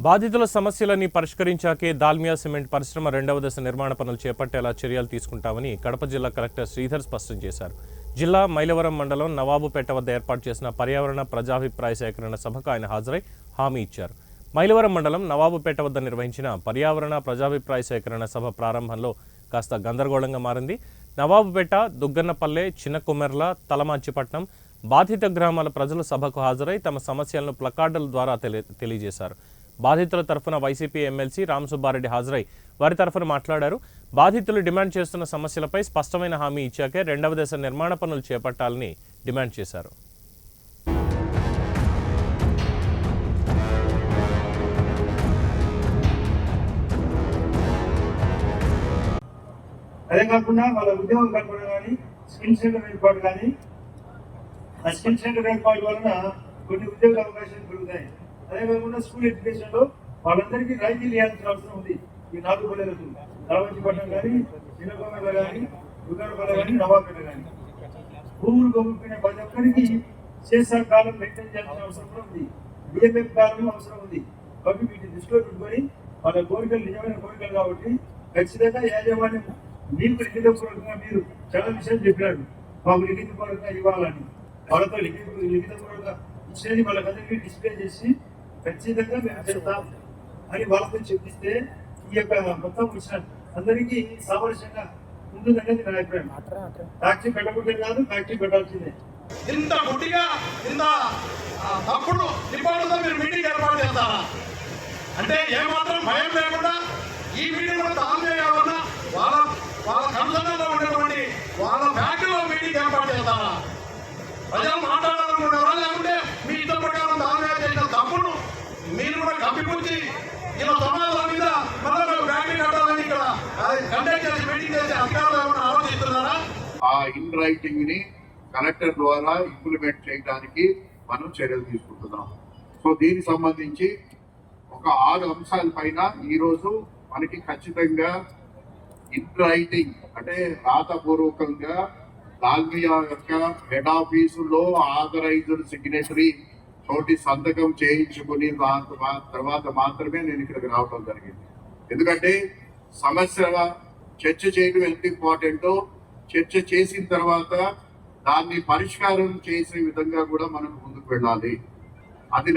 బాధితుల సమస్యలని పరిష్కరించాకే దాల్మియా సిమెంట్ పరిశ్రమ రెండవ దశ నిర్మాణ పనులు చేపట్టేలా చర్యలు తీసుకుంటామని కడప జిల్లా కలెక్టర్ శ్రీధర్ స్పష్టం చేశారు. జిల్లా మైలవరం మండలం నవాబుపేట వద్ద ఏర్పాటు చేసిన పర్యావరణ ప్రజాభిప్రాయ సేకరణ సభకు ఆయన హాజరై హామీ ఇచ్చారు. మైలవరం మండలం నవాబుపేట వద్ద నిర్వహించిన పర్యావరణ ప్రజాభిప్రాయ సేకరణ సభ ప్రారంభంలో కాస్త గందరగోళంగా మారింది. నవాబుపేట, దుగ్గన్నపల్లె, చిన్నకుమెర్ల, తలమాంచిపట్నం బాధిత గ్రామాల ప్రజలు సభకు హాజరై తమ సమస్యలను ప్లకార్డుల ద్వారా తెలియజేశారు. బాధితుల తరఫున వైసీపీ ఎమ్మెల్సీ రామసుబ్బారెడ్డి హాజరై వారి తరఫున మాట్లాడారు. బాధితులు డిమాండ్ చేస్తున్న సమస్యలపై స్పష్టమైన హామీ ఇచ్చాకే రెండవ దశ నిర్మాణ పనులు చేపట్టాలని డిమాండ్ చేశారు. అదే కాకుండా వాళ్ళ ఉద్యోగం కల్పన కానీ స్కిల్ సెంటర్ ఏర్పాటు కానీ ఆ స్కిల్ సెంటర్ ఏర్పాటు వలన కొన్ని ఉద్యోగ అవకాశాలు పెరుగుతాయి. అదే కాకుండా స్కూల్ ఎడ్యుకేషన్ లో వాళ్ళందరికీ రాయితీలు ఇవ్వాల్సిన అవసరం ఉంది. ఈ 4 పల్లెలకు రావంచిపట్నం కానీ, చిన్నకొండ కానీ, దుగ్గనపల్లె కానీ, నవాబుపేట కానీ భూములు కొనుక్కునే ప్రతి ఒక్కరికి చేసే కాలం మెయింటైన్ చేయాల్సిన అవసరం కూడా ఉంది. డిఎంఎఫ్ కాలం అవసరం ఉంది. కాబట్టి వీటిని దృష్టిలో పెట్టుకొని వాళ్ళ కోరికలు నిజమైన కోరికలు కాబట్టి ఖచ్చితంగా యాజమాన్యం మీకు లిఖితపూర్వకంగా మీరు చాలా విషయాలు చెప్పినాడు. మాకు లిఖితపూర్వకంగా ఇవ్వాలని వాళ్ళతో లిఖితపూర్వకంగా ఇచ్చినది వాళ్ళకందరికీ డిస్ప్లే చేసి ఖచ్చితంగా మేము చేస్తాం అని వాళ్ళతో చెప్పిస్తే ఈ యొక్క మొత్తం ఇచ్చిన అందరికీ సామరస్యంగా ఉంటుందనేది నా అభిప్రాయం. ఫ్యాక్టరీ పెట్టకూడదే కాదు, ఫ్యాక్టరీ పెట్టాల్సిందే. ఇంత గుడ్డిగా ఇంత తప్పుడు రిపోర్టుతో మీరు మీటింగ్ ఏర్పాటు చేస్తారా అంటే ఏమాత్రం భయం లేకుండా ఈ మీటింగ్ కూడా తాను చేయాలన్నా వాళ్ళ కన్సర్న్లో ఉండేటువంటి వాళ్ళ ఫ్యాక్టరీలో మీటింగ్ ఏర్పాటు చేస్తారా? ప్రజలు మాట్లాడాలనుకుంటారా? లేకుంటే మీ ఇష్టం ప్రకారం దాని చేసిన తప్పును మీరు కూడా కప్పిపుచ్చి ఇలా సమాజాల మీద మళ్ళీ ఫ్యాక్టరీ కట్టాలని ఇక్కడ కండక్ట్ చేసి మీటింగ్ చేసి అధికారులు ఏమైనా ఆలోచిస్తున్నారా? ఆ ఇన్ రైటింగ్ ని కలెక్టర్ ద్వారా ఇంప్లిమెంట్ చేయడానికి మనం చర్యలు తీసుకుంటున్నాం. సో దీనికి సంబంధించి ఒక 6 అంశాల పైన ఈరోజు మనకి ఖచ్చితంగా ఇన్ రైటింగ్ అంటే రాతపూర్వకంగా దాల్మియా యొక్క హెడ్ ఆఫీసులో ఆథరైజ్డ్ సిగ్నేటరీ తోటి సంతకం చేయించుకుని తర్వాత మాత్రమే నేను ఇక్కడికి రావడం జరిగింది. ఎందుకంటే సమస్య చర్చ చేయడం ఎంత ఇంపార్టెంటో చర్చ చేసిన తర్వాత దాన్ని పరిష్కారం చేసే విధంగా కూడా మనం ముందుకు వెళ్ళాలి. అది